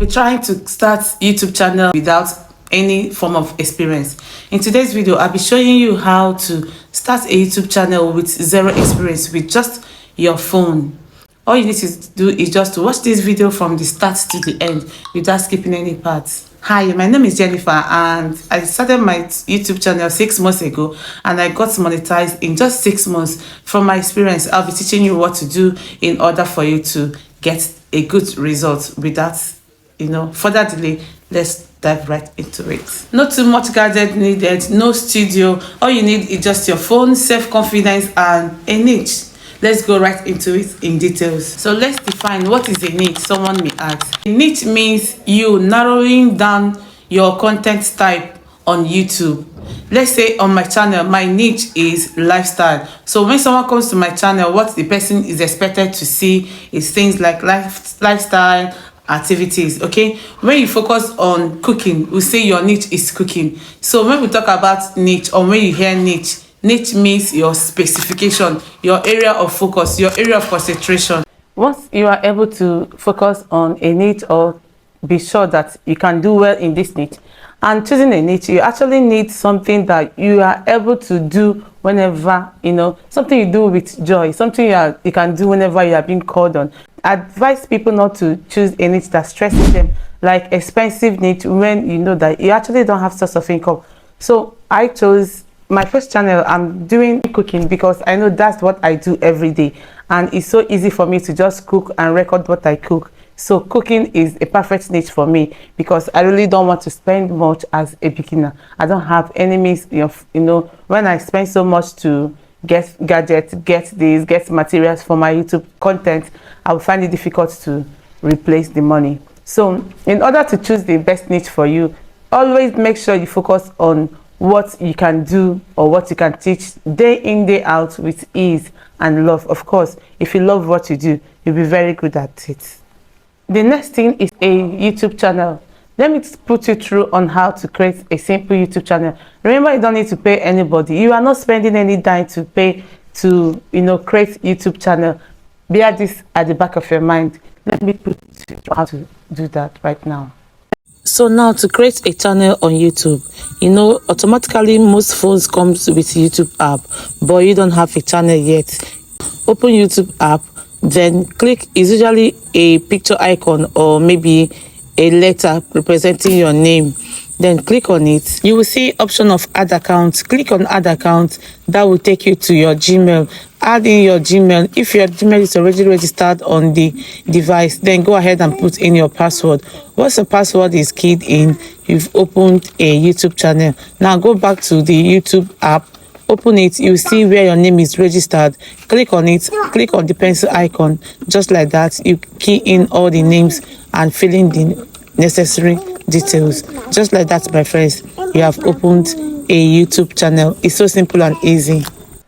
be trying to start YouTube channel without any form of experience. In today's video, I'll be showing you how to start a YouTube channel with zero experience with just your phone. All you need to do is just to watch this video from the start to the end without skipping any parts. Hi, my name is Jennifer and I started my YouTube channel 6 months ago and I got monetized in just 6 months. From my experience, I'll be teaching you what to do in order for you to get a good result without, further delay. Let's dive right into it. Not too much gadget needed, no studio. All you need is just your phone, self-confidence and a niche. Let's go right into it in details. So let's define what is a niche, someone may ask. A niche means you narrowing down your content type on YouTube. Let's say on my channel, my niche is lifestyle. So when someone comes to my channel, what the person is expected to see is things like lifestyle activities. Okay, when you focus on cooking, we say your niche is cooking. So when we talk about niche, or when you hear niche means your specification, your area of focus, your area of concentration. Once you are able to focus on a niche or be sure that you can do well in this niche, and choosing a niche, you actually need something that you are able to do whenever, something you do with joy, something you can do whenever you are being called on. I advise people not to choose a niche that stresses them, like expensive niche, when you know that you actually don't have source of income. So I chose my first channel. I'm doing cooking because I know that's what I do every day, and it's so easy for me to just cook and record what I cook. So cooking is a perfect niche for me because I really don't want to spend much as a beginner. I don't have any means of, when I spend so much to get gadgets, get materials for my YouTube content, I will find it difficult to replace the money. So in order to choose the best niche for you, always make sure you focus on what you can do or what you can teach day in, day out with ease and love. Of course, if you love what you do, you'll be very good at it. The next thing is a YouTube channel. Let me put you through on how to create a simple YouTube channel. Remember, you don't need to pay anybody. You are not spending any dime to pay to, create YouTube channel. Bear this at the back of your mind. Let me put you through how to do that right now. So now, to create a channel on YouTube, automatically most phones comes with YouTube app, but you don't have a channel yet. Open YouTube app, then click, is usually a picture icon or maybe a letter representing your name. Then click on it. You will see option of add account. Click on add account. That will take you to your Gmail. Add in your Gmail. If your Gmail is already registered on the device, then go ahead and put in your password. Once the password is keyed in, you've opened a YouTube channel. Now go back to the YouTube app. Open it. You see where your name is registered. Click on it. Click on the pencil icon. Just like that, you key in all the names and fill in the necessary details. Just like that, my friends, you have opened a YouTube channel. It's so simple and easy.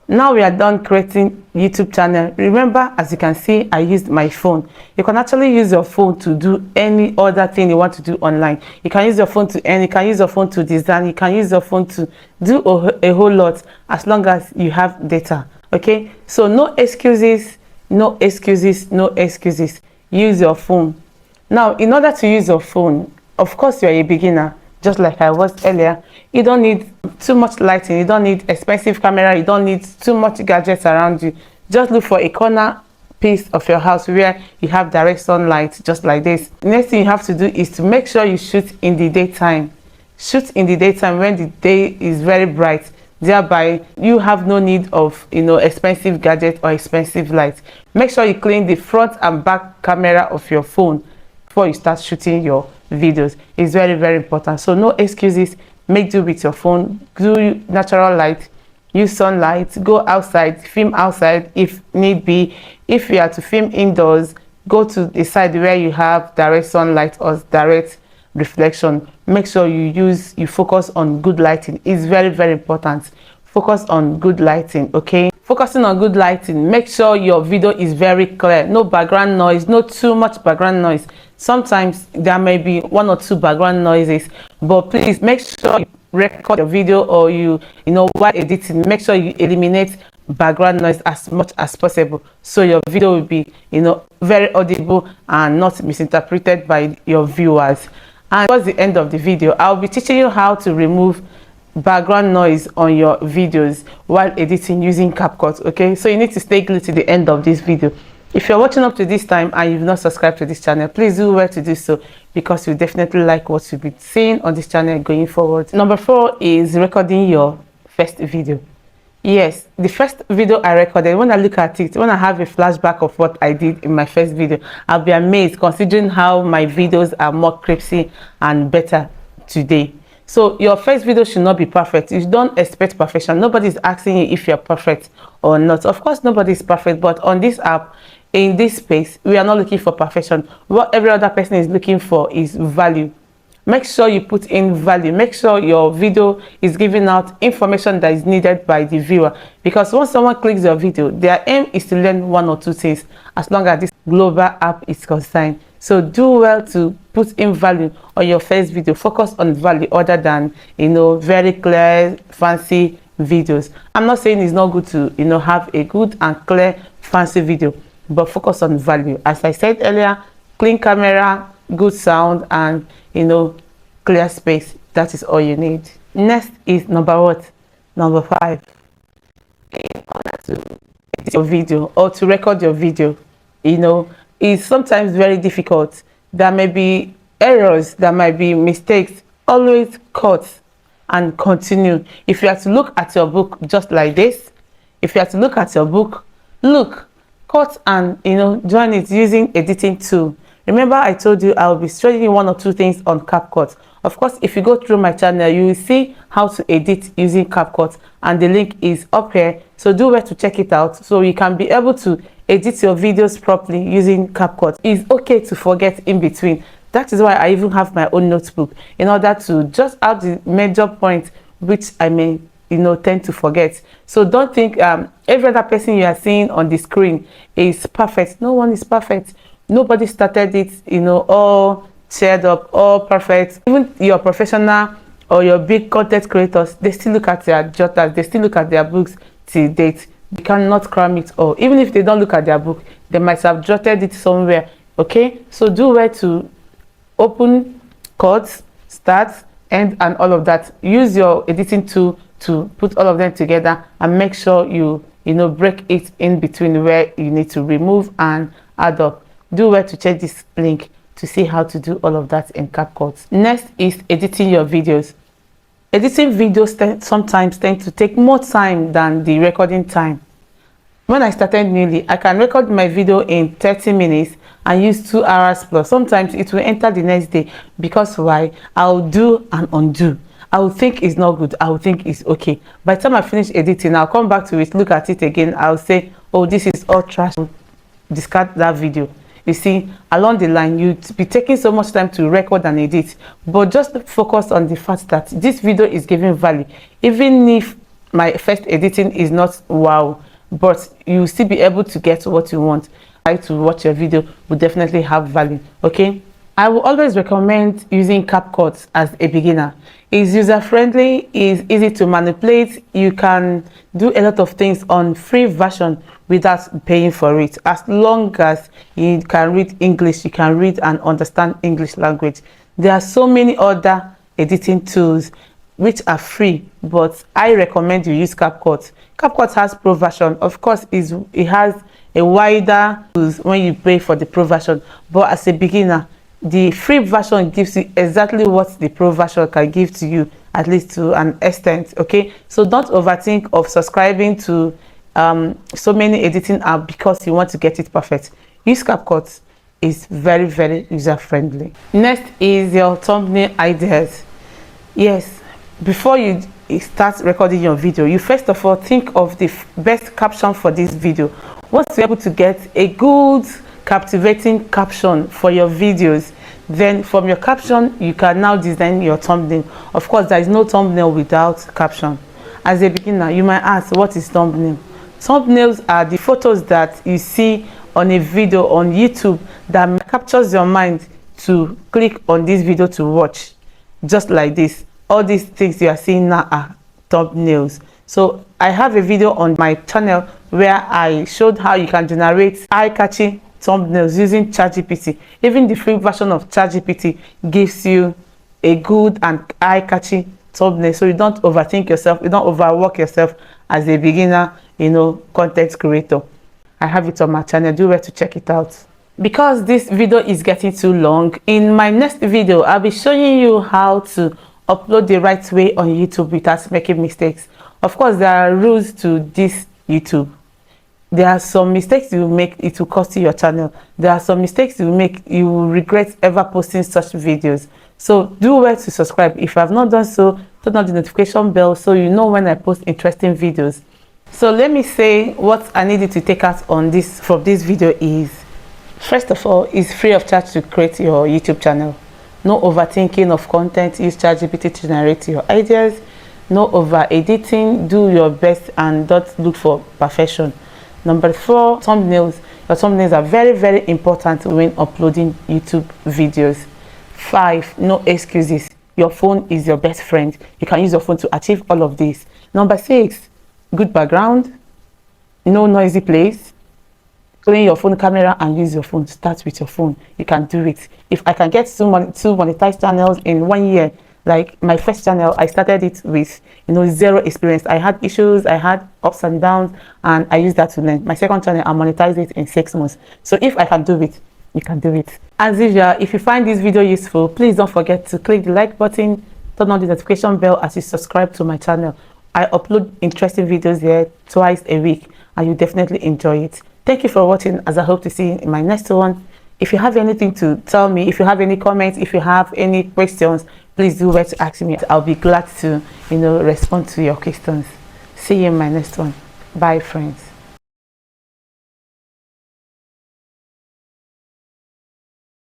Now we are done creating YouTube channel. Remember, as you can see, I used my phone. You can actually use your phone to do any other thing you want to do online. You can use your phone to earn, you can use your phone to design, you can use your phone to do a whole lot, as long as you have data. Okay, so no excuses, no excuses, no excuses. Use your phone. Now, in order to use your phone, of course, you're a beginner, just like I was earlier. You don't need too much lighting, you don't need expensive camera, you don't need too much gadgets around you. Just look for a corner piece of your house where you have direct sunlight, just like this. The next thing you have to do is to make sure you shoot in the daytime. Shoot in the daytime when the day is very bright. Thereby, you have no need of expensive gadget or expensive light. Make sure you clean the front and back camera of your phone before you start shooting your videos. It's very, very important. So no excuses. Make do with your phone. Do natural light. Use sunlight. Go outside. Film outside if need be. If you are to film indoors, go to the side where you have direct sunlight or direct reflection. Make sure you focus on good lighting. It's very, very important. Focus on good lighting. Okay, focusing on good lighting, make sure your video is very clear. No background noise, not too much background noise. Sometimes there may be 1 or 2 background noises, but please make sure you record your video, or while editing, make sure you eliminate background noise as much as possible, so your video will be, very audible and not misinterpreted by your viewers. And towards the end of the video, I'll be teaching you how to remove background noise on your videos while editing using CapCut. Okay, so you need to stay glued to the end of this video. If you're watching up to this time and you've not subscribed to this channel, please do well to do so, because you definitely like what you'll be seeing on this channel going forward. Number 4 is recording your first video. Yes, the first video I recorded, when I look at it, when I have a flashback of what I did in my first video, I'll be amazed considering how my videos are more crispy and better today. So your first video should not be perfect. You don't expect perfection. Nobody's asking you if you're perfect or not. Of course, nobody is perfect, but on this app, in this space, we are not looking for perfection. What every other person is looking for is value. Make sure you put in value. Make sure your video is giving out information that is needed by the viewer, because once someone clicks your video, their aim is to learn 1 or 2 things, as long as this global app is concerned. So do well to put in value on your first video. Focus on value other than, very clear, fancy videos. I'm not saying it's not good to, have a good and clear, fancy video, but focus on value. As I said earlier, clean camera, good sound, and clear space. That is all you need. Next is number 5. In order to edit your video or to record your video, is sometimes very difficult. There may be errors, there might be mistakes. Always cut and continue. If you have to look at your book just like this, if you have to look at your book, cut and join it using editing tool. Remember, I told you I'll be showing you 1 or 2 things on CapCut. Of course, if you go through my channel, you will see how to edit using CapCut, and the link is up here. So do well to check it out, so you can be able to edit your videos properly using CapCut. It's okay to forget in between. That is why I even have my own notebook, in order to just add the major points which I may tend to forget. So don't think every other person you are seeing on the screen is perfect. No one is perfect. Nobody started it all cheered up, all perfect. Even your professional or your big content creators, they still look at their jotters, they still look at their books till date. They cannot cram it all. Even if they don't look at their book, they might have jotted it somewhere. Okay, so do well to open, cut, start, end, and all of that. Use your editing tool to put all of them together, and make sure you break it in between where you need to remove and add up. Do well to check this link to see how to do all of that in CapCut. Next is editing your videos. Editing videos sometimes tend to take more time than the recording time. When I started newly, I can record my video in 30 minutes and use 2 hours plus. Sometimes it will enter the next day, because why? I'll do and undo. I will think it's not good, I will think it's okay. By the time I finish editing, I'll come back to it, look at it again, I'll say, oh, this is all trash, discard that video. You see, along the line, you'd be taking so much time to record and edit, but just focus on the fact that this video is giving value. Even if my first editing is not wow, but you still be able to get what you want. I to watch your video will definitely have value. Okay, I will always recommend using CapCut as a beginner. It's user-friendly, it's easy to manipulate. You can do a lot of things on free version without paying for it. As long as you can read English, you can read and understand English language. There are so many other editing tools which are free, but I recommend you use CapCut. CapCut has pro version. Of course, it has a wider tools when you pay for the pro version, but as a beginner, the free version gives you exactly what the pro version can give to you, at least to an extent. Okay, so don't overthink of subscribing to so many editing apps because you want to get it perfect. Use CapCut. Is very, very user friendly. Next is your thumbnail ideas. Yes, before you start recording your video, you first of all think of the best caption for this video. Once you're able to get a good captivating caption for your videos, then from your caption you can now design your thumbnail. Of course, there is no thumbnail without caption. As a beginner, you might ask, what is thumbnail? Thumbnails are the photos that you see on a video on YouTube that captures your mind to click on this video to watch. Just like this, all these things you are seeing now are thumbnails. So I have a video on my channel where I showed how you can generate eye-catching thumbnails using ChatGPT. Even the free version of ChatGPT gives you a good and eye-catching thumbnail, so you don't overthink yourself, you don't overwork yourself as a beginner, content creator. I have it on my channel. Do well to check it out. Because this video is getting too long, in my next video I'll be showing you how to upload the right way on YouTube without making mistakes. Of course, there are rules to this YouTube. There are some mistakes you make, it will cost you your channel. There are some mistakes you make, you will regret ever posting such videos. So do well to subscribe. If you have not done so, turn on the notification bell so you know when I post interesting videos. So let me say what I needed to take out on this from this video is, first of all, it's free of charge to create your YouTube channel. No overthinking of content. Use ChatGPT to generate your ideas. No over editing. Do your best and don't look for perfection. Number 4, thumbnails. Your thumbnails are very, very important when uploading YouTube videos. 5, no excuses. Your phone is your best friend. You can use your phone to achieve all of this. Number 6, good background. No noisy place. Clean your phone camera and use your phone. Start with your phone. You can do it. If I can get two monetized channels in 1 year, like my first channel, I started it with 0 experience. I had issues, I had ups and downs, and I used that to learn. My second channel, I monetized it in 6 months. So if I can do it, you can do it. As usual, if you find this video useful, please don't forget to click the like button, turn on the notification bell as you subscribe to my channel. I upload interesting videos here twice a week, and you definitely enjoy it. Thank you for watching, as I hope to see you in my next one. If you have anything to tell me, if you have any comments, if you have any questions, please do wait to ask me. I'll be glad to respond to your questions. See you in my next one. Bye, friends.